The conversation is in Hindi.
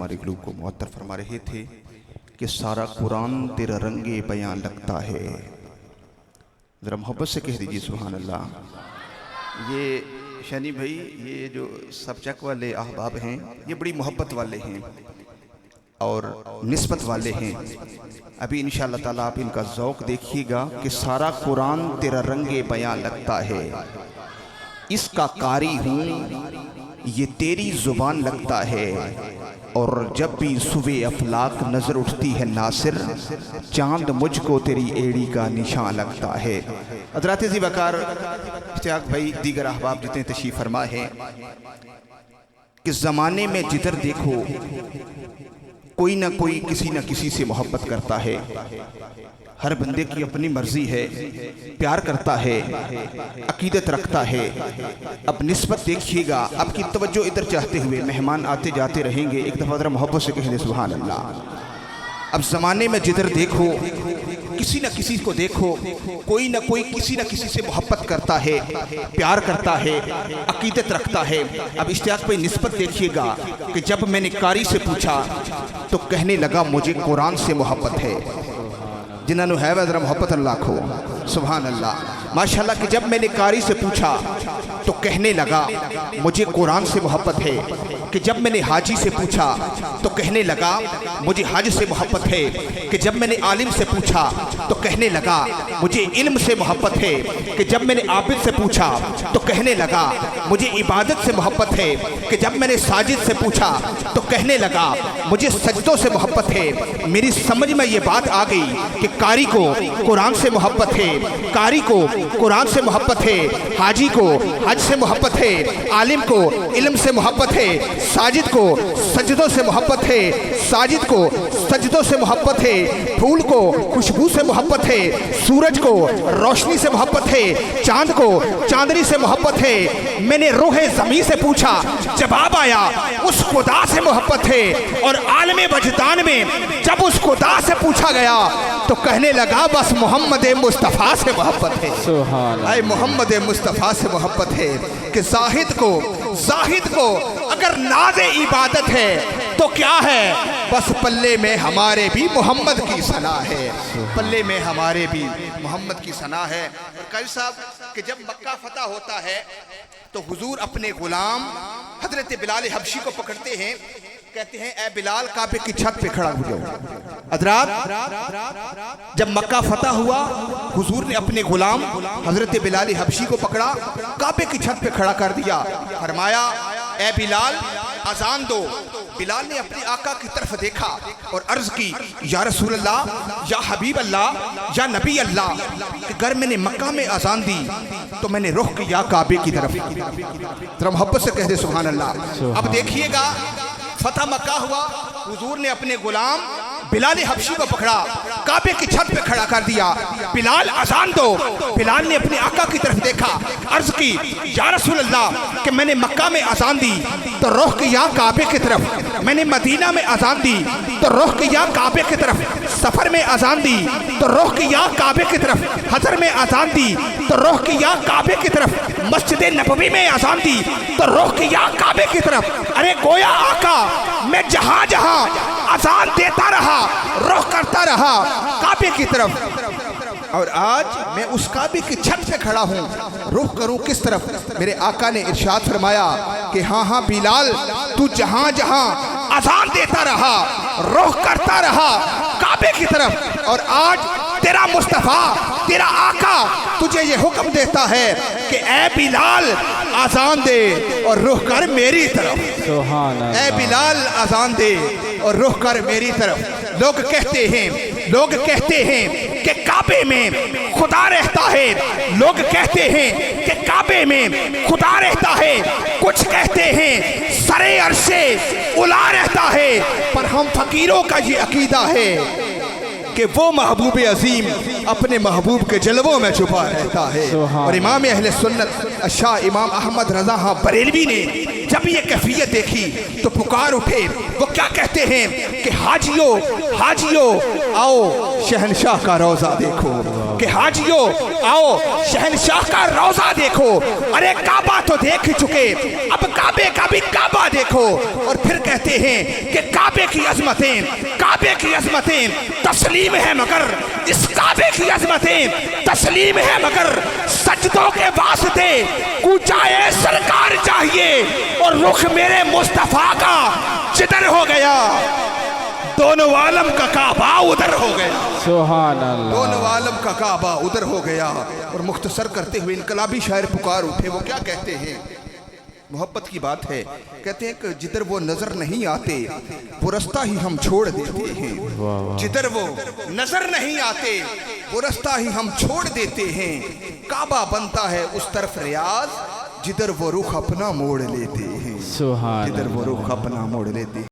हमारे क़ुलूब को मुअत्तर फरमा रहे थे कि सारा कुरान तेरा रंगे बयां लगता है। ज़रा मोहब्बत से कह दीजिए सुभान अल्लाह। ये शनी भाई, ये जो सबचक वाले अहबाब हैं, ये बड़ी मोहब्बत वाले हैं और निस्बत वाले हैं। अभी इंशाअल्लाह ताला आप इनका ज़ौक़ देखिएगा कि सारा कुरान तेरा रंगे बयां लगता है, इसका कारी हूँ ये तेरी ज़ुबान लगता है, और जब भी सुबह अफलाक नज़र उठती है नासिर, चांद मुझको तेरी एड़ी का निशान लगता है। हज़रात ज़ीवकार इश्तियाक भाई, दीगर अहबाब जितने तशरीफ़ फरमा है कि ज़माने में जिधर देखो कोई ना कोई किसी न किसी से मोहब्बत करता है। हर बंदे की अपनी मर्जी है, प्यार करता है, अकीदत रखता है। अब निस्बत देखिएगा, आपकी तवज्जो इधर चाहते हुए मेहमान आते जाते रहेंगे, एक दफ़ा ज़रा मोहब्बत से कह दे सुभान अल्लाह। अब ज़माने में जिधर देखो किसी न किसी को देखो, कोई ना कोई किसी न किसी से मोहब्बत करता है, प्यार करता है, अकीदत रखता है। अब इश्तियाक पे निस्बत देखिएगा कि जब मैंने कारी से पूछा तो कहने लगा मुझे कुरान से मोहब्बत है। जिन्होंने है वह ज़रा मोहब्बत अल्लाह को सुभान अल्लाह माशाल्लाह। कि जब मैंने कारी से पूछा तो कहने लगा मुझे कुरान से मोहब्बत है। कि जब मैंने हाजी से पूछा तो कहने लगा मुझे हज से मोहब्बत है। कि जब मैंने आलिम से पूछा तो कहने लगा मुझे इल्म से मोहब्बत है। कि जब मैंने आबिद से पूछा तो कहने लगा मुझे इबादत से मोहब्बत है। कि जब मैंने साजिद से पूछा तो कहने लगा मुझे सजदों से मोहब्बत है। मेरी समझ में ये बात आ गई कि कारी को कुरान से मोहब्बत है, कारी को कुरान से मोहब्बत है, हाजी को हज से मोहब्बत है, आलिम को इल्म से मोहब्बत है, साजिद को सजदों से मोहब्बत है, साजिद को सजदों से मोहब्बत है, फूल को खुशबू से मोहब्बत है, सूरज को रोशनी से मोहब्बत है, चांद को चांदनी से मोहब्बत है। मैंने रूहे ज़मीन से पूछा, जवाब आया उस खुदा से मोहब्बत है। और आलमे वजदान में जब उस खुदा से पूछा गया तो कहने लगा बस मोहम्मद मुस्तफ़ा से मोहब्बत है। आए मोहम्मद मुस्तफ़ा से मोहब्बत है। कि जाहिद को अगर नाज़े इबादत है तो क्या है, बस पल्ले में हमारे भी मोहम्मद की सना है, पल्ले में हमारे भी मोहम्मद की सना है। और कारी साहब कि जब मक्का फतह होता है तो हुजूर अपने गुलाम हजरत बिलाल हबशी को पकड़ते हैं, कहते हैं ए बिलाल काबे की छत पे खड़ा हो जाओ। हजरात जब मक्का फतह हुआ हुजूर ने अपने गुलाम हजरत बिलाल हबशी को पकड़ा, काबे की छत पे खड़ा कर दिया। फरमाया ए बिलाल अजान दो। बिलाल ने अपने आका की तरफ देखा और अर्ज की या रसूल अल्लाह, या हबीब अल्लाह, या नबी अल्लाह, कि अगर मैंने मक्का में अजान दी तो मैंने रुख किया काबे की तरफ। जरा मोहब्बत से कह दे सुभान अल्लाह। अब देखिएगा फतह मक्का हुआ, हुजूर ने अपने गुलाम बिलाल हबशी को पकड़ा, काबे की छत पे खड़ा कर दिया। बिलाल अजान दो। बिलाल ने अपने आका की तरफ देखा, अर्ज की या रसूल अल्लाह कि मैंने मक्का में अजान दी तो रुख किया काबे की तरफ, मैंने मदीना में अजान दी तो रुख किया काबे की तरफ, सफर में अजान दी तो रुख किया काबे की तरफ, हजर में अजान दी तो रुख किया काबे की तरफ, मस्जिद नबवी में अजान दी तो रुख किया काबे की तरफ। अरे गोया आका मैं जहां जहां अजान देता रहा, रुख करता रहा काबे की तरफ। और आज मैं उस काबे की छत पे खड़ा हूँ, रुख करूँ किस तरफ? मेरे आका ने इरशाद फरमाया कि हाँ हाँ बिलाल, तू जहां जहां अजान देता रहा, रुख करता रहा काबे की तरफ। और आज तेरा मुस्तफ़ा, तेरा आका तुझे ये हुक्म देता है कि ए बिलाल अजान दे और रुख कर मेरी तरफ। ए बिलाल अजान दे और रुख कर मेरी तरफ। लोग कहते हैं कि काबे में खुदा रहता है, लोग कहते हैं कि काबे में खुदा रहता है, कुछ कहते हैं सरे अर्शे उला रहता है। पर हम फकीरों का ये अकीदा है कि वो महबूब अजीम अपने महबूब के जलवों में छुपा रहता है। और इमाम अहले सुन्नत शाह इमाम अहमद रज़ा बरेलवी ने जब ये कैफियत देखी तो पुकार उठे। वो क्या कहते हैं कि हाजियो हाजियो आओ शहनशाह का रोजा देखो, कि हाजियो आओ शहनशाह का रोजा देखो। अरे काबा तो देख चुके, अब काबे का भी काबा देखो। और फिर कहते हैं कि काबे की अजमतें, काबे की अजमतें तस्लीम है मगर, इस काबे की अजमतें तस्लीम है मगर सजदों के वास्ते कूचाए सरकार चाहिए। और रुख मेरे मुस्तफा का जिधर हो गया, दोनों आलम का काबा उधर हो गया। सुभान अल्लाह। दोनों आलम का काबा उधर हो गया। और मुख्तसर करते हुए इनकलाबी शायर पुकार उठे। वो क्या कहते हैं, मोहब्बत की बात है, कहते हैं कि जिधर वो नजर नहीं आते वो रास्ता ही हम छोड़ देते हैं। जिधर वो नजर नहीं आते वो रास्ता ही हम छोड़ देते हैं। काबा बनता है उस तरफ रियाज, जिधर वो रुख अपना मोड़ लेते हैं। सुभान जिधर वो रुख अपना मोड़ लेते हैं।